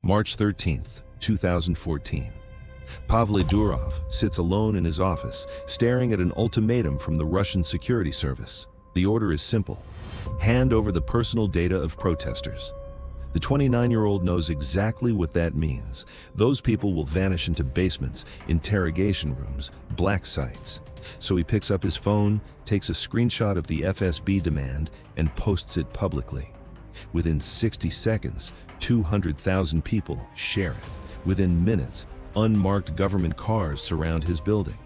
March 13th, 2014. Pavle Durov sits alone in his office, staring at an ultimatum from the Russian security service. The order is simple: hand over the personal data of protesters. The 29-year-old knows exactly what that means. Those people will vanish into basements, interrogation rooms, black sites. So he picks up his phone, takes a screenshot of the FSB demand, and posts it publicly. Within 60 seconds, 200,000 people share it. Within minutes, unmarked government cars surround his building.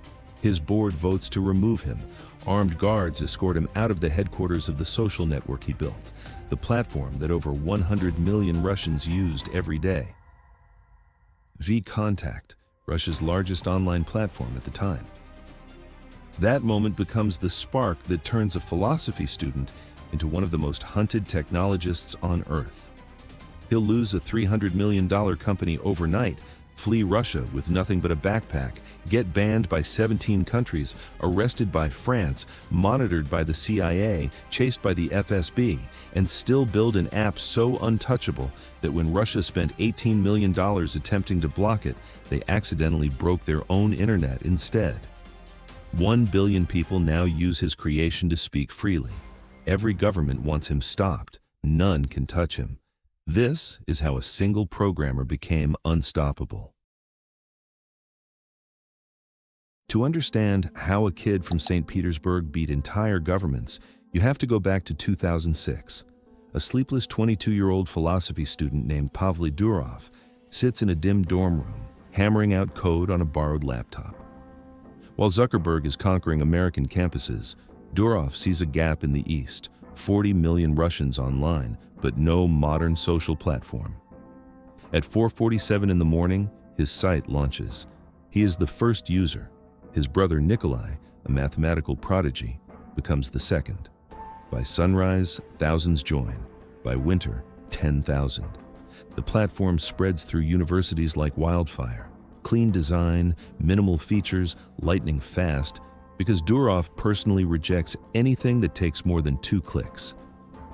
His board votes to remove him. Armed guards escort him out of the headquarters of the social network he built, the platform that over 100 million Russians used every day. Vkontakte, Russia's largest online platform at the time. That moment becomes the spark that turns a philosophy student into one of the most hunted technologists on Earth. He'll lose a $300 million company overnight, flee Russia with nothing but a backpack, get banned by 17 countries, arrested by France, monitored by the CIA, chased by the FSB, and still build an app so untouchable that when Russia spent $18 million attempting to block it, they accidentally broke their own internet instead. 1 billion people now use his creation to speak freely. Every government wants him stopped. None can touch him. This is how a single programmer became unstoppable. To understand how a kid from St. Petersburg beat entire governments, you have to go back to 2006. A sleepless 22-year-old philosophy student named Pavle Durov sits in a dim dorm room, hammering out code on a borrowed laptop. While Zuckerberg is conquering American campuses, Durov sees a gap in the East: 40 million Russians online, but no modern social platform. At 4:47 in the morning, his site launches. He is the first user. His brother Nikolai, a mathematical prodigy, becomes the second. By sunrise, thousands join. By winter, 10,000. The platform spreads through universities like wildfire. Clean design, minimal features, lightning fast, because Durov personally rejects anything that takes more than 2 clicks.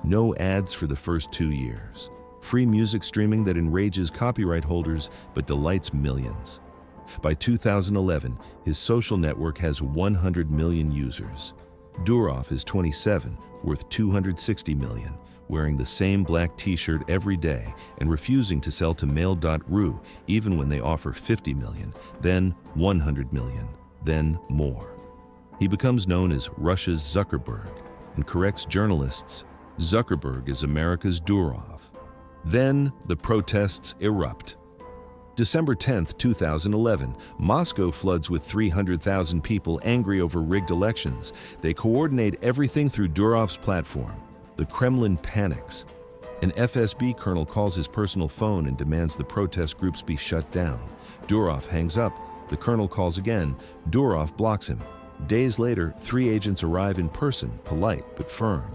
No ads for the first 2 years. Free music streaming that enrages copyright holders but delights millions. By 2011, his social network has 100 million users. Durov is 27, worth 260 million, wearing the same black t-shirt every day and refusing to sell to mail.ru even when they offer 50 million, then 100 million, then more. He becomes known as Russia's Zuckerberg and corrects journalists: Zuckerberg is America's Durov. Then the protests erupt. December 10, 2011, Moscow floods with 300,000 people angry over rigged elections. They coordinate everything through Durov's platform. The Kremlin panics. An FSB colonel calls his personal phone and demands the protest groups be shut down. Durov hangs up. The colonel calls again. Durov blocks him. Days later, 3 agents arrive in person, polite but firm.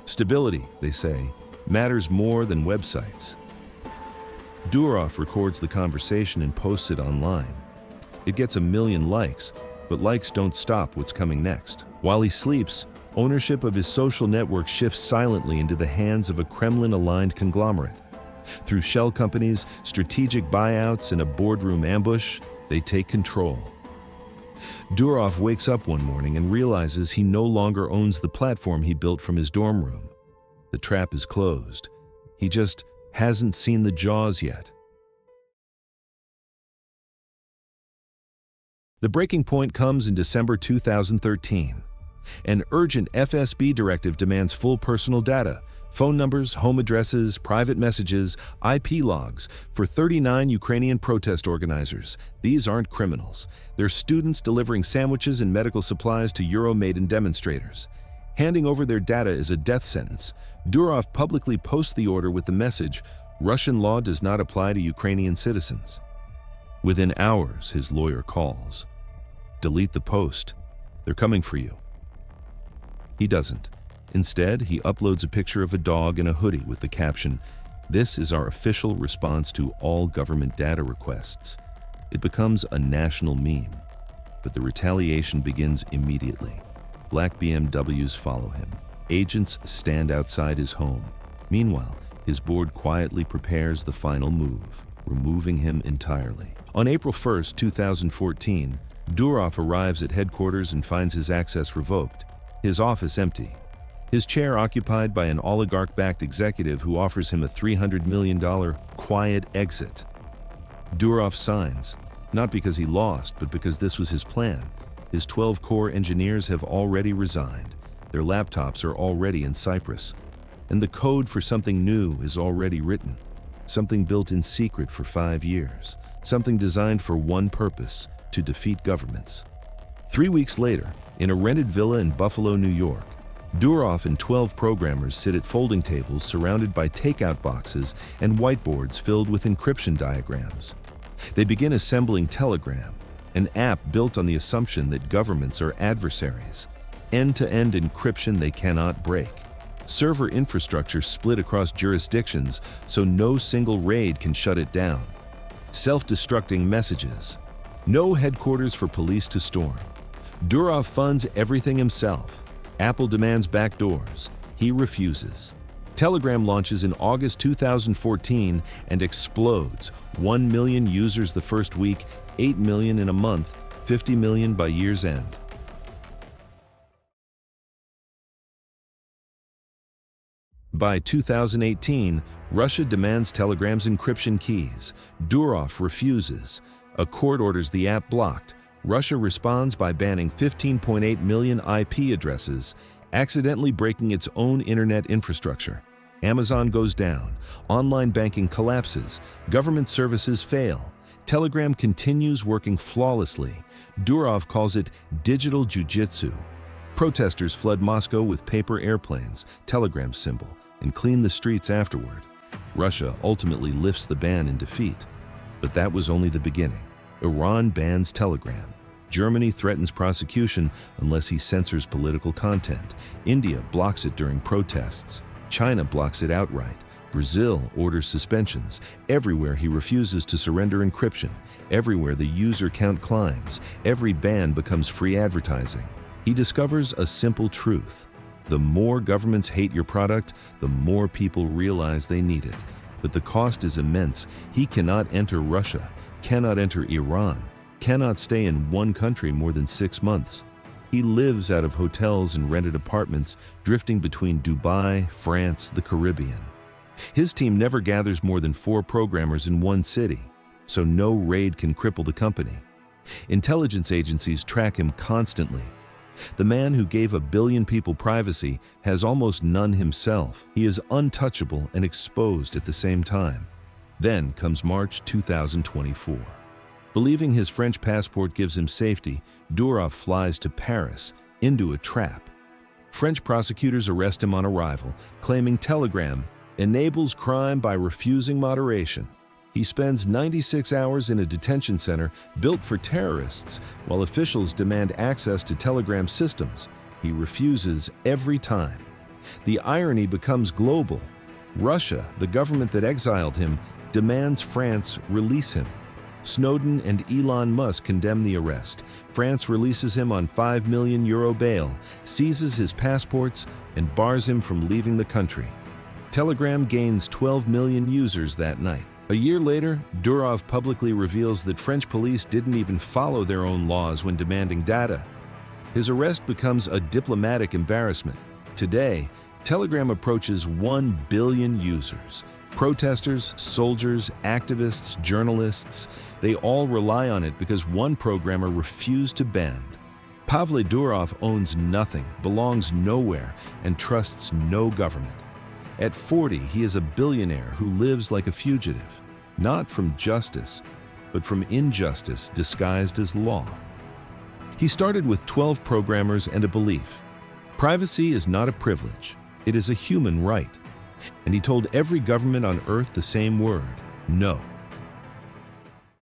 Stability, they say, matters more than websites. Durov records the conversation and posts it online. It gets 1 million likes, but likes don't stop what's coming next. While he sleeps, ownership of his social network shifts silently into the hands of a Kremlin-aligned conglomerate. Through shell companies, strategic buyouts, and a boardroom ambush, they take control. Durov wakes up one morning and realizes he no longer owns the platform he built from his dorm room. The trap is closed. He just hasn't seen the jaws yet. The breaking point comes in December 2013. An urgent FSB directive demands full personal data: phone numbers, home addresses, private messages, IP logs, for 39 Ukrainian protest organizers. These aren't criminals. They're students delivering sandwiches and medical supplies to Euromaidan demonstrators. Handing over their data is a death sentence. Durov publicly posts the order with the message: Russian law does not apply to Ukrainian citizens. Within hours, his lawyer calls. Delete the post. They're coming for you. He doesn't. Instead, he uploads a picture of a dog in a hoodie with the caption, "This is our official response to all government data requests." It becomes a national meme. But the retaliation begins immediately. Black BMWs follow him. Agents stand outside his home. Meanwhile, his board quietly prepares the final move, removing him entirely. On April 1st, 2014, Durov arrives at headquarters and finds his access revoked, his office empty, his chair occupied by an oligarch-backed executive who offers him a $300 million quiet exit. Durov signs, not because he lost, but because this was his plan. His 12 core engineers have already resigned. Their laptops are already in Cyprus. And the code for something new is already written. Something built in secret for 5 years. Something designed for one purpose, to defeat governments. 3 weeks later, in a rented villa in Buffalo, New York, Durov and 12 programmers sit at folding tables surrounded by takeout boxes and whiteboards filled with encryption diagrams. They begin assembling Telegram, an app built on the assumption that governments are adversaries. End-to-end encryption they cannot break. Server infrastructure split across jurisdictions so no single raid can shut it down. Self-destructing messages. No headquarters for police to storm. Durov funds everything himself. Apple demands backdoors. He refuses. Telegram launches in August 2014 and explodes. 1 million users the first week, 8 million in a month, 50 million by year's end. By 2018, Russia demands Telegram's encryption keys. Durov refuses. A court orders the app blocked. Russia responds by banning 15.8 million IP addresses, accidentally breaking its own internet infrastructure. Amazon goes down. Online banking collapses. Government services fail. Telegram continues working flawlessly. Durov calls it digital jiu-jitsu. Protesters flood Moscow with paper airplanes, Telegram symbol, and clean the streets afterward. Russia ultimately lifts the ban in defeat. But that was only the beginning. Iran bans Telegram. Germany threatens prosecution unless he censors political content. India blocks it during protests. China blocks it outright. Brazil orders suspensions. Everywhere he refuses to surrender encryption. Everywhere the user count climbs. Every ban becomes free advertising. He discovers a simple truth. The more governments hate your product, the more people realize they need it. But the cost is immense. He cannot enter Russia, cannot enter Iran, cannot stay in one country more than 6 months. He lives out of hotels and rented apartments, drifting between Dubai, France, the Caribbean. His team never gathers more than 4 programmers in one city, so no raid can cripple the company. Intelligence agencies track him constantly. The man who gave 1 billion people privacy has almost none himself. He is untouchable and exposed at the same time. Then comes March 2024. Believing his French passport gives him safety, Durov flies to Paris, into a trap. French prosecutors arrest him on arrival, claiming Telegram enables crime by refusing moderation. He spends 96 hours in a detention center built for terrorists, while officials demand access to Telegram systems. He refuses every time. The irony becomes global. Russia, the government that exiled him, demands France release him. Snowden and Elon Musk condemn the arrest. France releases him on €5 million bail, seizes his passports, and bars him from leaving the country. Telegram gains 12 million users that night. A year later, Durov publicly reveals that French police didn't even follow their own laws when demanding data. His arrest becomes a diplomatic embarrassment. Today, Telegram approaches 1 billion users. Protesters, soldiers, activists, journalists, they all rely on it because one programmer refused to bend. Pavle Durov owns nothing, belongs nowhere, and trusts no government. At 40, he is a billionaire who lives like a fugitive, not from justice, but from injustice disguised as law. He started with 12 programmers and a belief. Privacy is not a privilege, it is a human right. And he told every government on earth the same word: no.